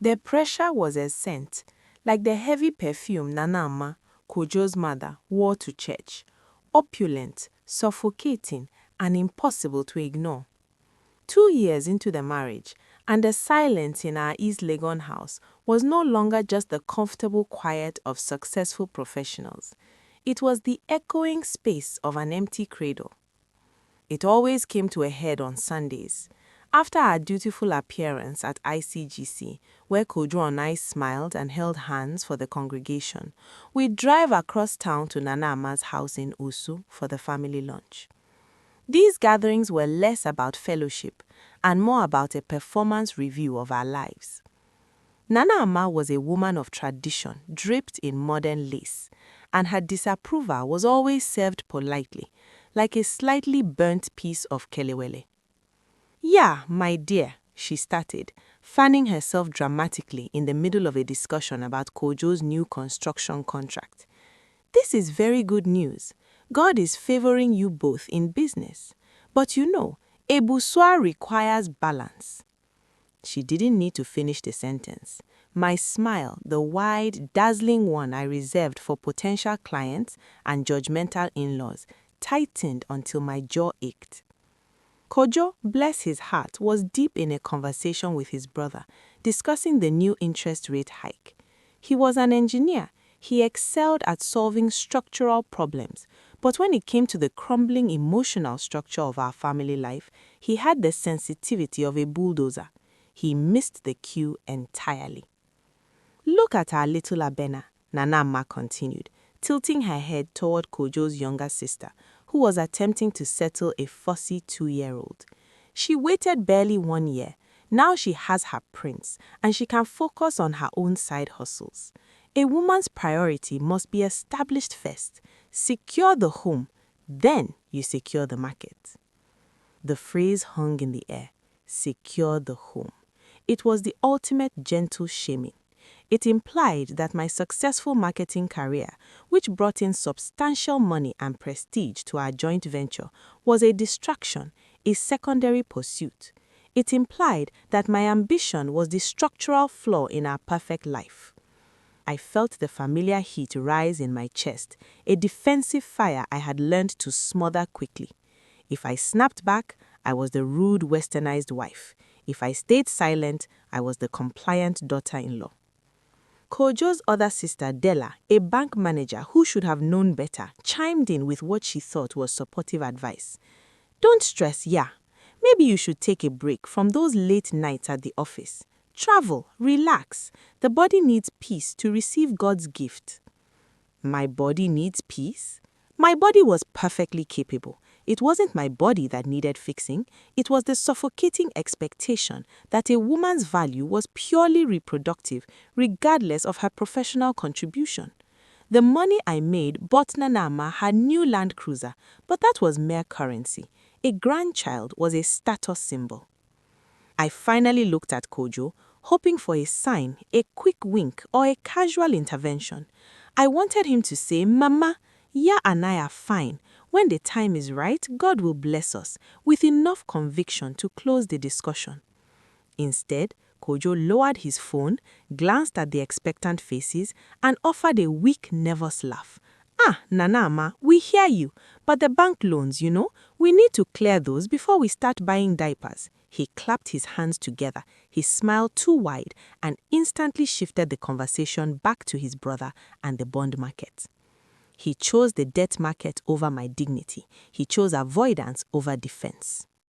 Their pressure was a scent, like the heavy perfume Nana Ama, Kojo's mother, wore to church, opulent, suffocating, and impossible to ignore. 2 years into the marriage, and the silence in our East Legon house was no longer just the comfortable quiet of successful professionals. It was the echoing space of an empty cradle. It always came to a head on Sundays. After our dutiful appearance at ICGC, where Kojo and I smiled and held hands for the congregation, we'd drive across town to Nana Ama's house in Usu for the family lunch. These gatherings were less about fellowship and more about a performance review of our lives. Nana Ama was a woman of tradition draped in modern lace, and her disapproval was always served politely, like a slightly burnt piece of kelewele. "Yeah, my dear," she started, fanning herself dramatically in the middle of a discussion about Kojo's new construction contract. "This is very good news. God is favoring you both in business. But you know, Ebusua requires balance." She didn't need to finish the sentence. My smile, the wide, dazzling one I reserved for potential clients and judgmental in-laws, tightened until my jaw ached. Kojo, bless his heart, was deep in a conversation with his brother, discussing the new interest rate hike. He was an engineer. He excelled at solving structural problems, but when it came to the crumbling emotional structure of our family life, he had the sensitivity of a bulldozer. He missed the cue entirely. "Look at our little Abena," Nana Ama continued, tilting her head toward Kojo's younger sister, who was attempting to settle a fussy 2-year-old. "She waited barely 1 year. Now she has her prince, and she can focus on her own side hustles. A woman's priority must be established first. Secure the home, then you secure the market." The phrase hung in the air, secure the home. It was the ultimate gentle shaming. It implied that my successful marketing career, which brought in substantial money and prestige to our joint venture, was a distraction, a secondary pursuit. It implied that my ambition was the structural flaw in our perfect life. I felt the familiar heat rise in my chest, a defensive fire I had learned to smother quickly. If I snapped back, I was the rude westernized wife. If I stayed silent, I was the compliant daughter-in-law. Kojo's other sister, Della, a bank manager who should have known better, chimed in with what she thought was supportive advice. "Don't stress, yeah. Maybe you should take a break from those late nights at the office. Travel, relax. The body needs peace to receive God's gift." My body needs peace? My body was perfectly capable. It wasn't my body that needed fixing. It was the suffocating expectation that a woman's value was purely reproductive, regardless of her professional contribution. The money I made bought Nana Ama her new Land Cruiser, but that was mere currency. A grandchild was a status symbol. I finally looked at Kojo, hoping for a sign, a quick wink, or a casual intervention. I wanted him to say, "Mama, Ya and I are fine. When the time is right, God will bless us," with enough conviction to close the discussion. Instead, Kojo lowered his phone, glanced at the expectant faces, and offered a weak, nervous laugh. "Ah, Nana Ama, we hear you, but the bank loans, we need to clear those before we start buying diapers." He clapped his hands together, his smile too wide, and instantly shifted the conversation back to his brother and the bond market. He chose the debt market over my dignity. He chose avoidance over defense.